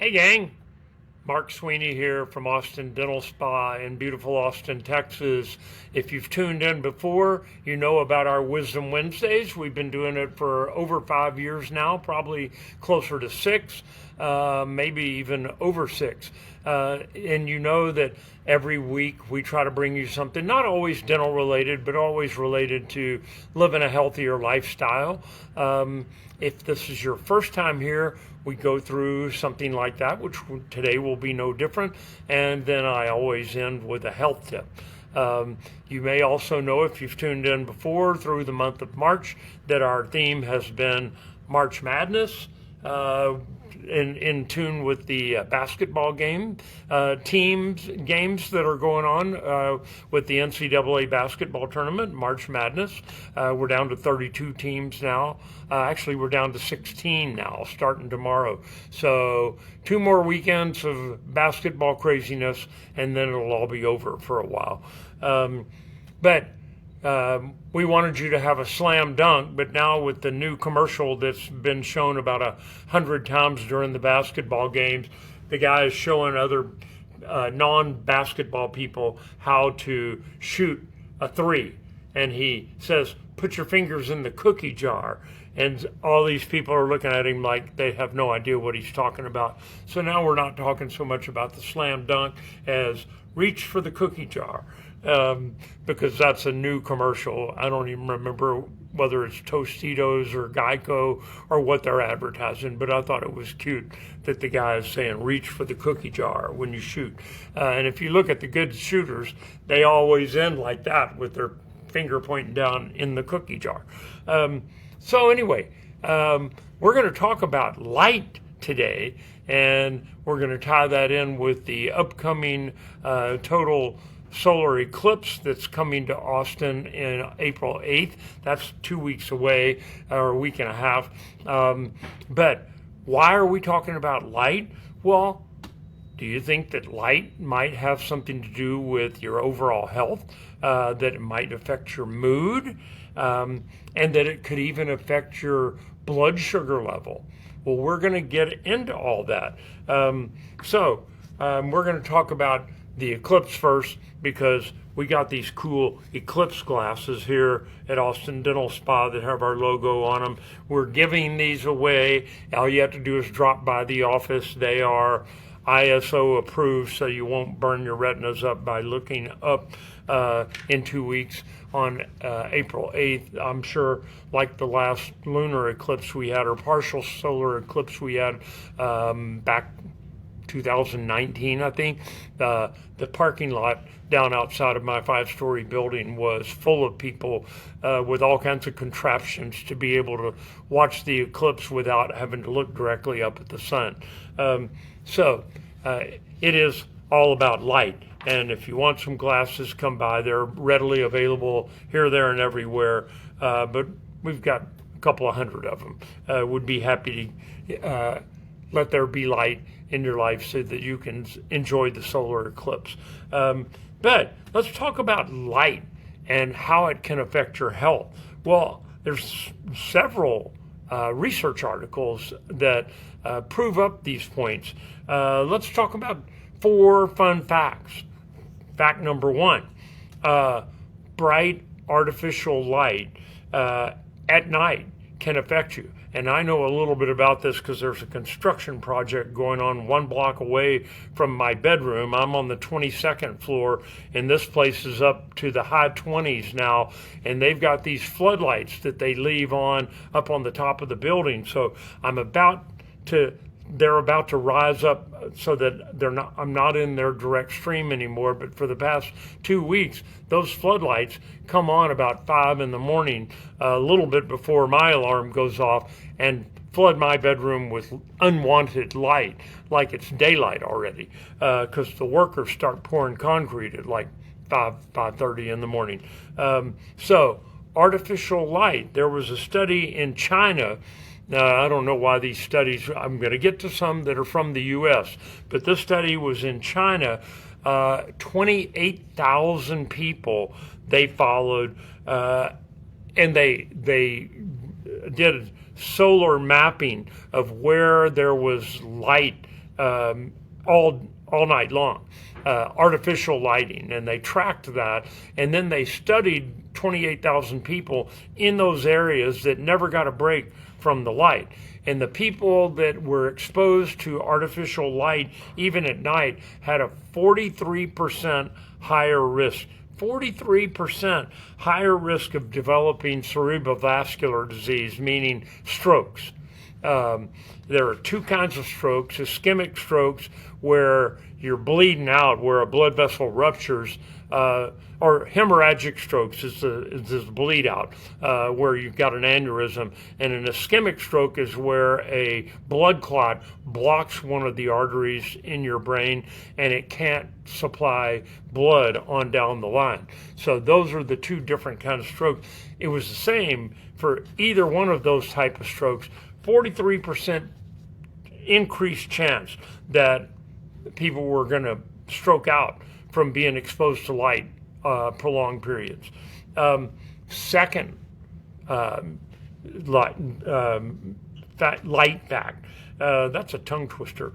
Hey gang, Mark Sweeney here from Austin Dental Spa in beautiful Austin, Texas. If you've tuned in before, you know about our Wisdom Wednesdays. We've been doing it for over 5 years now, probably closer to 6, maybe even over 6. And you know that every week we try to bring you something, not always dental related, but always related to living a healthier lifestyle. If this is your first time here, we go through something like that, which today will be no different. And then I always end with a health tip. You may also know, if you've tuned in before through the month of March, that our theme has been March Madness. In tune with the basketball games that are going on with the NCAA basketball tournament, March Madness. We're down to 32 teams now. Actually, we're down to 16 now, starting tomorrow. So 2 more weekends of basketball craziness, and then it'll all be over for a while. But we wanted you to have a slam dunk, but now with the new commercial that's been shown about 100 times during the basketball games, the guy is showing other non-basketball people how to shoot a 3. And he says, put your fingers in the cookie jar. And all these people are looking at him like they have no idea what he's talking about. So now we're not talking so much about the slam dunk as reach for the cookie jar. Because that's a new commercial. I don't even remember whether it's Tostitos or Geico or what they're advertising, but I thought it was cute that the guy is saying reach for the cookie jar when you shoot. And if you look at the good shooters, they always end like that with their finger pointing down in the cookie jar. So anyway, we're going to talk about light today, and we're going to tie that in with the upcoming total solar eclipse that's coming to Austin in April 8th. That's 2 weeks away, or a week and a half. But why are we talking about light? Well, do you think that light might have something to do with your overall health, that it might affect your mood, and that it could even affect your blood sugar level? Well, we're going to get into all that. So we're going to talk about the eclipse first, because we got these cool eclipse glasses here at Austin Dental Spa that have our logo on them. We're giving these away. All you have to do is drop by the office. They are ISO approved, so you won't burn your retinas up by looking up in 2 weeks on April 8th. I'm sure, like the last lunar eclipse we had, or partial solar eclipse we had back 2019, I think, the parking lot down outside of my 5-story building was full of people with all kinds of contraptions to be able to watch the eclipse without having to look directly up at the sun. So it is all about light. And if you want some glasses, come by. They're readily available here, there, and everywhere. But we've got a couple of hundred of them. Would be happy to let there be light in your life so that you can enjoy the solar eclipse. But let's talk about light and how it can affect your health. Well, there's several research articles that prove up these points. Let's talk about 4 fun facts. Fact number 1, bright artificial light at night can affect you. And I know a little bit about this because there's a construction project going on 1 block away from my bedroom. I'm on the 22nd floor, and this place is up to the high 20s now, and they've got these floodlights that they leave on up on the top of the building. So they're about to rise up so that I'm not in their direct stream anymore. But for the past 2 weeks, those floodlights come on about 5 in the morning, a little bit before my alarm goes off, and flood my bedroom with unwanted light, like it's daylight already, because the workers start pouring concrete at like 5:30 in the morning. So artificial light. There was a study in China. I don't know why these studies, I'm going to get to some that are from the U.S., but this study was in China. 28,000 people they followed, and they did solar mapping of where there was light all night long, artificial lighting, and they tracked that, and then they studied 28,000 people in those areas that never got a break from the light. And the people that were exposed to artificial light, even at night, had a 43% higher risk. 43% higher risk of developing cerebrovascular disease, meaning strokes. There are two kinds of strokes: ischemic strokes, where you're bleeding out, where a blood vessel ruptures, or hemorrhagic strokes is the bleed out, where you've got an aneurysm. And an ischemic stroke is where a blood clot blocks one of the arteries in your brain and it can't supply blood on down the line. So those are the two different kinds of strokes. It was the same for either one of those type of strokes. 43% increased chance that people were going to stroke out from being exposed to light prolonged periods. Second, light fact. That's a tongue twister.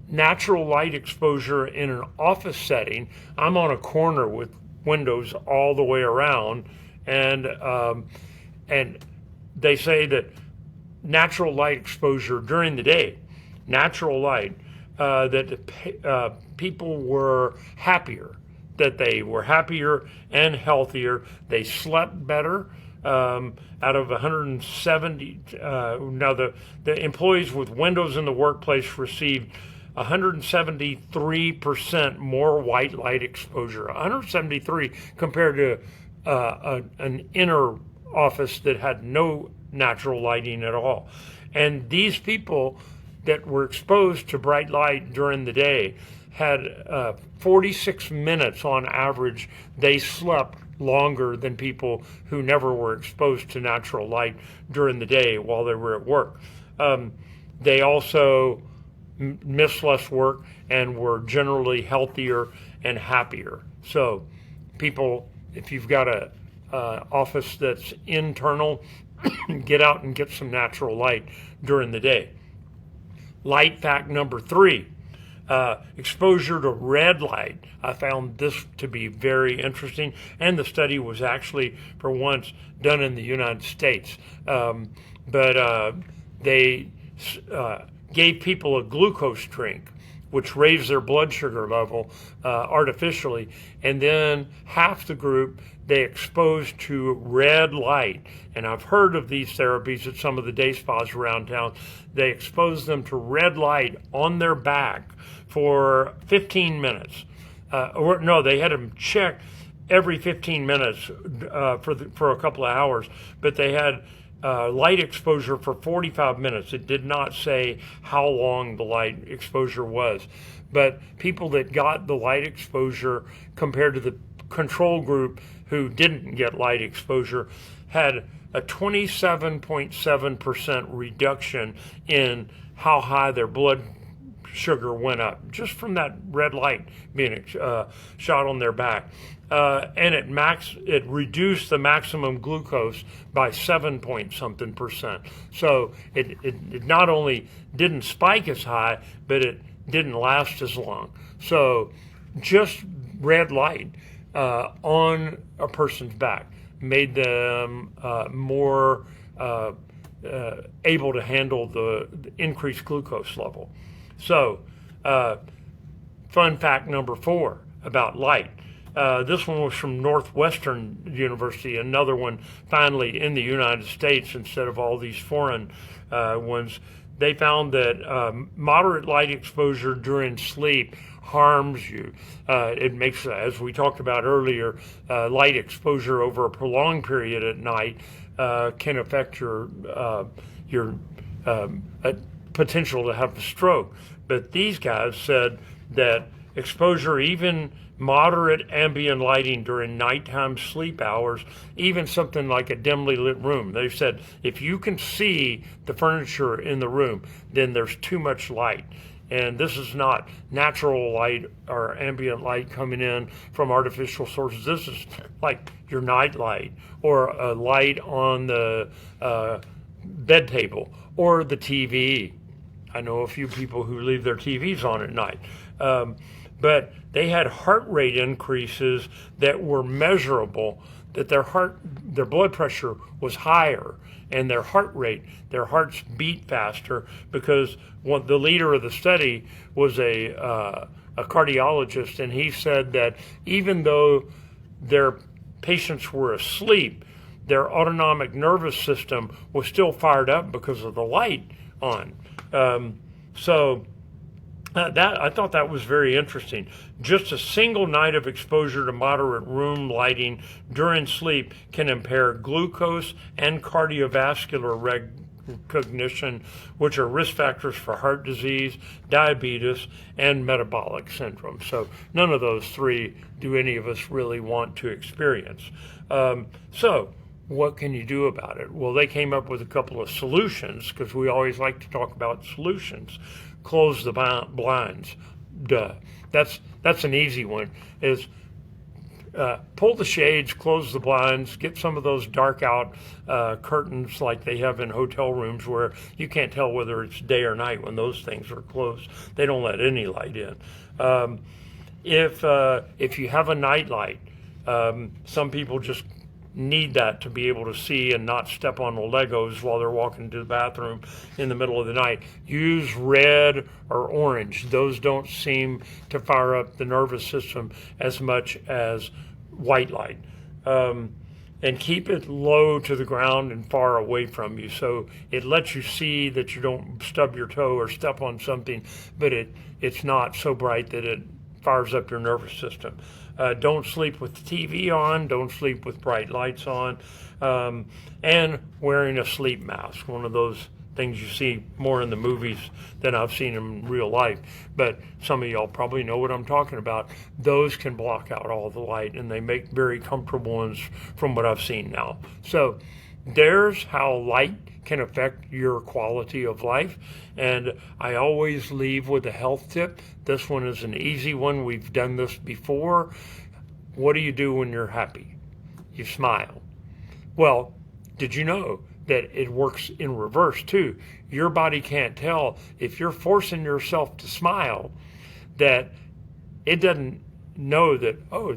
Natural light exposure in an office setting. I'm on a corner with windows all the way around, and they say that natural light exposure during the day, natural light, that people were happier, that they were happier and healthier. They slept better. Out of 170, now the employees with windows in the workplace received 173% more white light exposure. 173 compared to an inner office that had no natural lighting at all. And these people that were exposed to bright light during the day had 46 minutes on average. They slept longer than people who never were exposed to natural light during the day while they were at work. They also missed less work and were generally healthier and happier. So people, if you've got a office that's internal, get out and get some natural light during the day. Light fact number 3, exposure to red light. I found this to be very interesting, and the study was actually, for once, done in the United States. But they gave people a glucose drink, which raised their blood sugar level artificially, and then half the group they exposed to red light. And I've heard of these therapies at some of the day spas around town. They exposed them to red light on their back for 15 minutes. Or no, they had them check every 15 minutes for a couple of hours, but they had light exposure for 45 minutes. It did not say how long the light exposure was, but people that got the light exposure compared to the control group who didn't get light exposure had a 27.7% reduction in how high their blood sugar went up just from that red light being shot on their back. And it reduced the maximum glucose by 7-point-something%. So it not only didn't spike as high, but it didn't last as long. So just red light on a person's back made them more able to handle the increased glucose level. So, fun fact number 4 about light. This one was from Northwestern University, another one finally in the United States instead of all these foreign ones. They found that moderate light exposure during sleep harms you. It makes, as we talked about earlier, light exposure over a prolonged period at night can affect your potential to have a stroke. But these guys said that exposure, even moderate ambient lighting during nighttime sleep hours, even something like a dimly lit room, they said if you can see the furniture in the room, then there's too much light. And this is not natural light or ambient light coming in from artificial sources. This is like your night light or a light on the bed table or the TV. I know a few people who leave their TVs on at night. But they had heart rate increases that were measurable, that their blood pressure was higher, and their hearts beat faster, because the leader of the study was a cardiologist, and he said that even though their patients were asleep, their autonomic nervous system was still fired up because of the light on. That I thought that was very interesting. Just a single night of exposure to moderate room lighting during sleep can impair glucose and cardiovascular recognition, which are risk factors for heart disease, diabetes, and metabolic syndrome. So none of those three do any of us really want to experience. So what can you do about it? Well, they came up with a couple of solutions, because we always like to talk about solutions. Close the blinds. Duh. That's an easy one. Is pull the shades, close the blinds, get some of those dark out curtains like they have in hotel rooms, where you can't tell whether it's day or night when those things are closed. They don't let any light in. If you have a night light, some people just need that to be able to see and not step on the Legos while they're walking to the bathroom in the middle of the night. Use red or orange. Those don't seem to fire up the nervous system as much as white light. And keep it low to the ground and far away from you, so it lets you see that you don't stub your toe or step on something, but it's not so bright that it fires up your nervous system. Don't sleep with the TV on. Don't sleep with bright lights on. And wearing a sleep mask, one of those things you see more in the movies than I've seen in real life. But some of y'all probably know what I'm talking about. Those can block out all the light, and they make very comfortable ones from what I've seen now. So there's how light can affect your quality of life. And I always leave with a health tip. This one is an easy one. We've done this before. What do you do when you're happy? You smile. Well, did you know that it works in reverse too? Your body can't tell if you're forcing yourself to smile, that it doesn't know that, oh,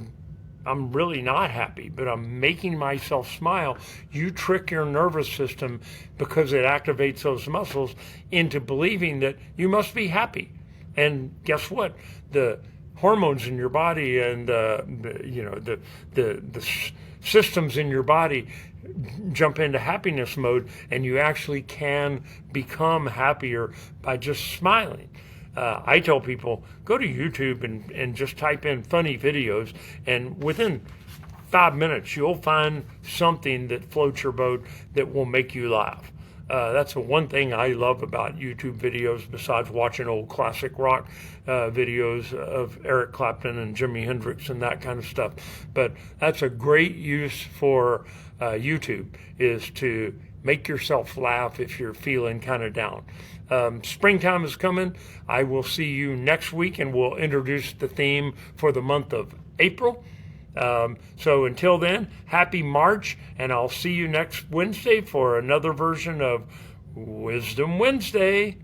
I'm really not happy, but I'm making myself smile. You trick your nervous system, because it activates those muscles, into believing that you must be happy. And guess what? The hormones in your body and the systems in your body jump into happiness mode, and you actually can become happier by just smiling. I tell people, go to YouTube and just type in funny videos, and within 5 minutes you'll find something that floats your boat that will make you laugh. That's the one thing I love about YouTube videos, besides watching old classic rock videos of Eric Clapton and Jimi Hendrix and that kind of stuff. But that's a great use for YouTube, is to make yourself laugh if you're feeling kind of down. Springtime is coming. I will see you next week, and we'll introduce the theme for the month of April. So until then, happy March, and I'll see you next Wednesday for another version of Wisdom Wednesday.